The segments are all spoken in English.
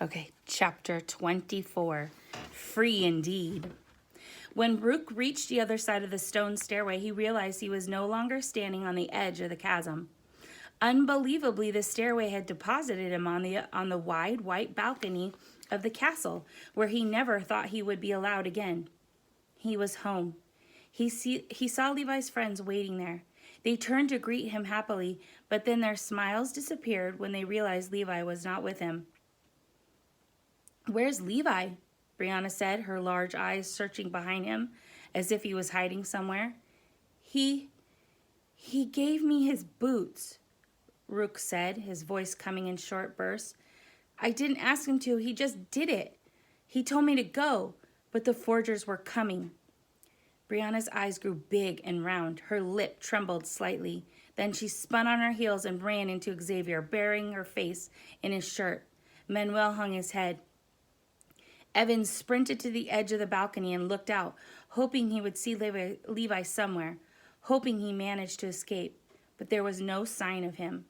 Okay, chapter 24. Free indeed. When Rook reached the other side of the stone stairway, he realized he was no longer standing on the edge of the chasm. Unbelievably, the stairway had deposited him on the wide white balcony of the castle, where he never thought he would be allowed again. He was home. He saw Levi's friends waiting there. They turned to greet him happily, but then their smiles disappeared when they realized Levi was not with him. "Where's Levi?" Brianna said, her large eyes searching behind him as if he was hiding somewhere. He gave me his boots," Rook said, his voice coming in short bursts. "I didn't ask him to, he just did it. He told me to go, but the forgers were coming." Brianna's eyes grew big and round. Her lip trembled slightly. Then she spun on her heels and ran into Xavier, burying her face in his shirt. Manuel hung his head. Evan sprinted to the edge of the balcony and looked out, hoping he would see Levi somewhere, hoping he managed to escape, but there was no sign of him.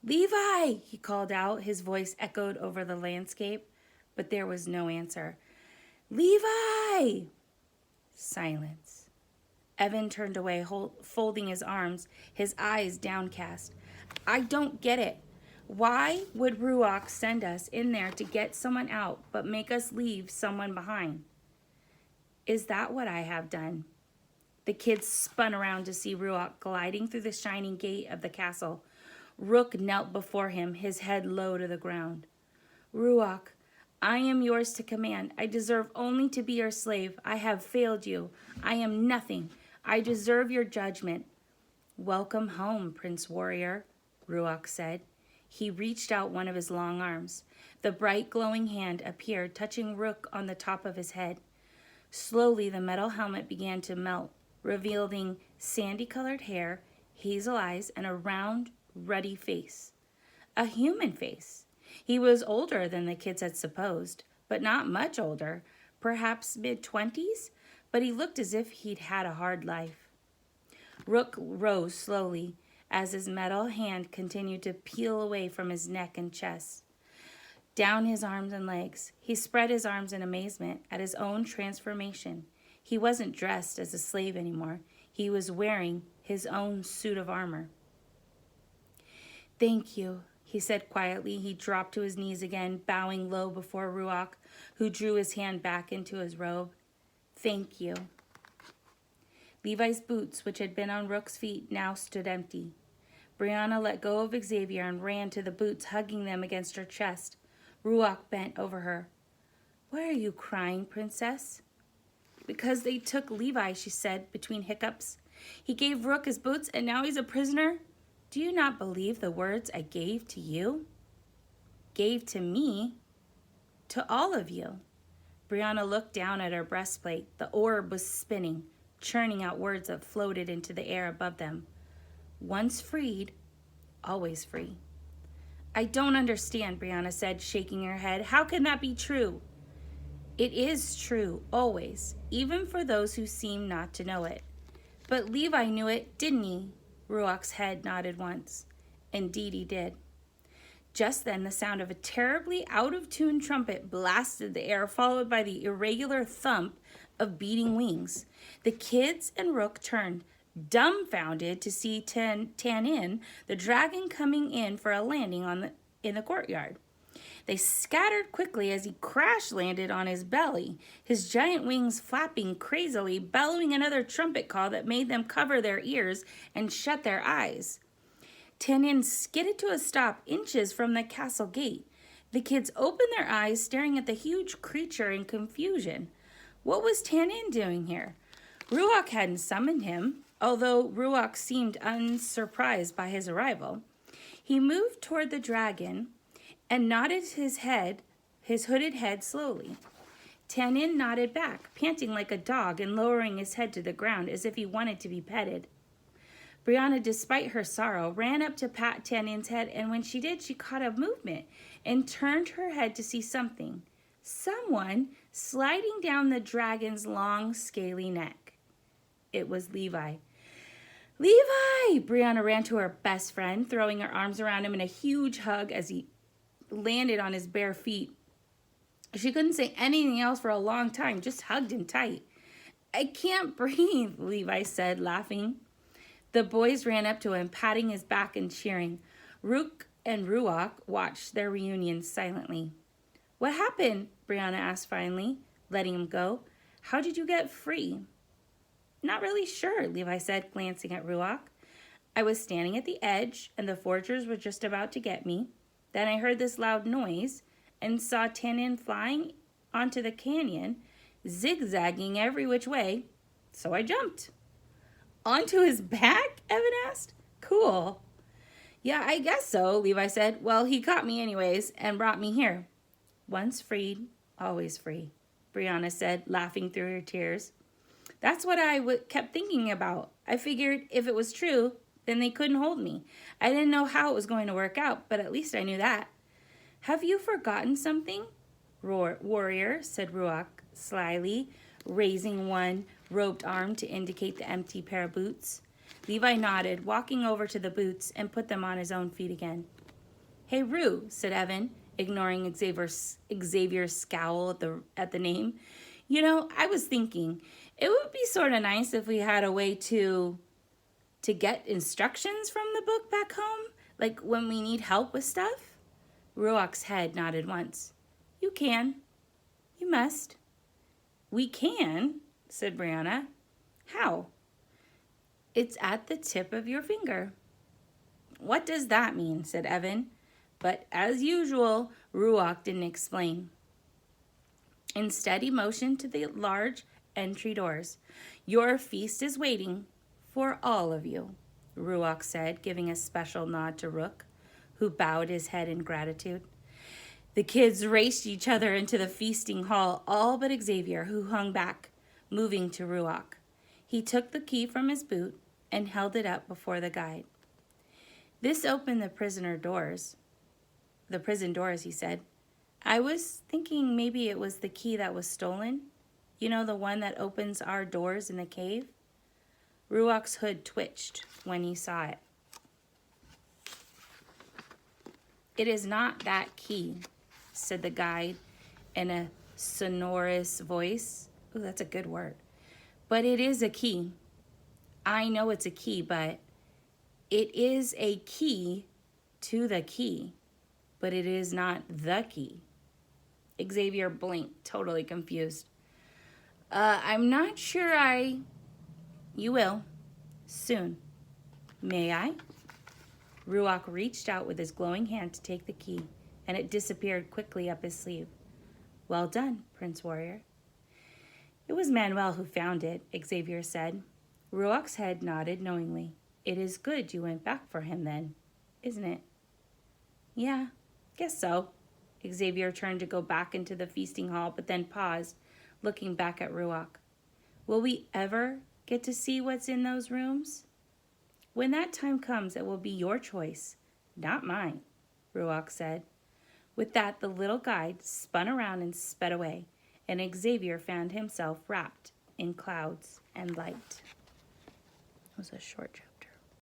"Levi!" he called out. His voice echoed over the landscape, but there was no answer. "Levi!" Silence. Evan turned away, folding his arms, his eyes downcast. "I don't get it. Why would Ruach send us in there to get someone out, but make us leave someone behind?" "Is that what I have done?" The kids spun around to see Ruach gliding through the shining gate of the castle. Rook knelt before him, his head low to the ground. "Ruach, I am yours to command. I deserve only to be your slave. I have failed you. I am nothing. I deserve your judgment." "Welcome home, Prince Warrior," Ruach said. He reached out one of his long arms. The bright glowing hand appeared, touching Rook on the top of his head. Slowly, the metal helmet began to melt, revealing sandy-colored hair, hazel eyes, and a round, ruddy face. A human face. He was older than the kids had supposed, but not much older, perhaps mid-20s, but he looked as if he'd had a hard life. Rook rose slowly as his metal hand continued to peel away from his neck and chest, down his arms and legs. He spread his arms in amazement at his own transformation. He wasn't dressed as a slave anymore. He was wearing his own suit of armor. "Thank you," he said quietly. He dropped to his knees again, bowing low before Ruach, who drew his hand back into his robe. "Thank you." Levi's boots, which had been on Rook's feet, now stood empty. Brianna let go of Xavier and ran to the boots, hugging them against her chest. Ruach bent over her. "Why are you crying, Princess?" "Because they took Levi," she said between hiccups. "He gave Rook his boots, and now he's a prisoner. Do you not believe the words I gave to you?" "Gave to me?" "To all of you." Brianna looked down at her breastplate. The orb was spinning, churning out words that floated into the air above them. "Once freed, always free." "I don't understand," Brianna said, shaking her head. "How can that be true?" "It is true, always, even for those who seem not to know it." "But Levi knew it, didn't he?" Ruach's head nodded once. Indeed he did. Just then the sound of a terribly out-of-tune trumpet blasted the air, followed by the irregular thump of beating wings. The kids and Rook turned, dumbfounded, to see Tanin, the dragon, coming in for a landing in the courtyard. They scattered quickly as he crash-landed on his belly, his giant wings flapping crazily, bellowing another trumpet call that made them cover their ears and shut their eyes. Tanin skidded to a stop inches from the castle gate. The kids opened their eyes, staring at the huge creature in confusion. What was Tanin doing here? Ruach hadn't summoned him, although Ruach seemed unsurprised by his arrival. He moved toward the dragon and nodded his hooded head slowly. Tanin nodded back, panting like a dog and lowering his head to the ground as if he wanted to be petted. Brianna, despite her sorrow, ran up to pat Tanin's head, and when she did, she caught a movement and turned her head to see something. Someone sliding down the dragon's long, scaly neck. It was Levi. "Levi!" Brianna ran to her best friend, throwing her arms around him in a huge hug as he landed on his bare feet. She couldn't say anything else for a long time, just hugged him tight. I can't breathe, Levi said, laughing. The boys ran up to him, patting his back and cheering. Rook and Ruach watched their reunion silently. What happened? Brianna asked finally, letting him go. How did you get free? Not really sure, Levi said, glancing at Ruach. I was standing at the edge, and the forgers were just about to get me. Then I heard this loud noise and saw Tanin flying onto the canyon, zigzagging every which way, so I jumped. Onto his back? Evan asked. Cool. Yeah, I guess so, Levi said. Well, he caught me anyways and brought me here. Once freed, always free, Brianna said, laughing through her tears. That's what I kept thinking about. I figured if it was true, then they couldn't hold me. I didn't know how it was going to work out, but at least I knew that. Have you forgotten something? Warrior, said Ruach slyly, raising one robed arm to indicate the empty pair of boots. Levi nodded, walking over to the boots and put them on his own feet again. Hey, Rue, said Evan, ignoring Xavier's scowl at the name. You know, I was thinking, it would be sort of nice if we had a way to get instructions from the book back home, like when we need help with stuff. Ruach's head nodded once. You can. You must. We can, said Brianna. How? It's at the tip of your finger. What does that mean, said Evan. But as usual, Ruach didn't explain. Instead, he motioned to the large entry doors. Your feast is waiting for all of you, Ruach said, giving a special nod to Rook, who bowed his head in gratitude. The kids raced each other into the feasting hall, all but Xavier, who hung back, moving to Ruach. He took the key from his boot and held it up before the guide. This opened the prison doors, he said. I was thinking maybe it was the key that was stolen. You know, the one that opens our doors in the cave? Ruach's hood twitched when he saw it. It is not that key, said the guide in a sonorous voice. Ooh, that's a good word. But it is a key. I know it's a key, but it is a key to the key, but it is not the key. Xavier blinked, totally confused. I'm not sure You will. Soon. May I? Ruach reached out with his glowing hand to take the key, and it disappeared quickly up his sleeve. Well done, Prince Warrior. It was Manuel who found it, Xavier said. Ruach's head nodded knowingly. It is good you went back for him then, isn't it? Yeah, guess so. Xavier turned to go back into the feasting hall, but then paused, looking back at Ruach. Will we ever get to see what's in those rooms? When that time comes, it will be your choice, not mine, Ruach said. With that, the little guide spun around and sped away, and Xavier found himself wrapped in clouds and light. It was a short chapter.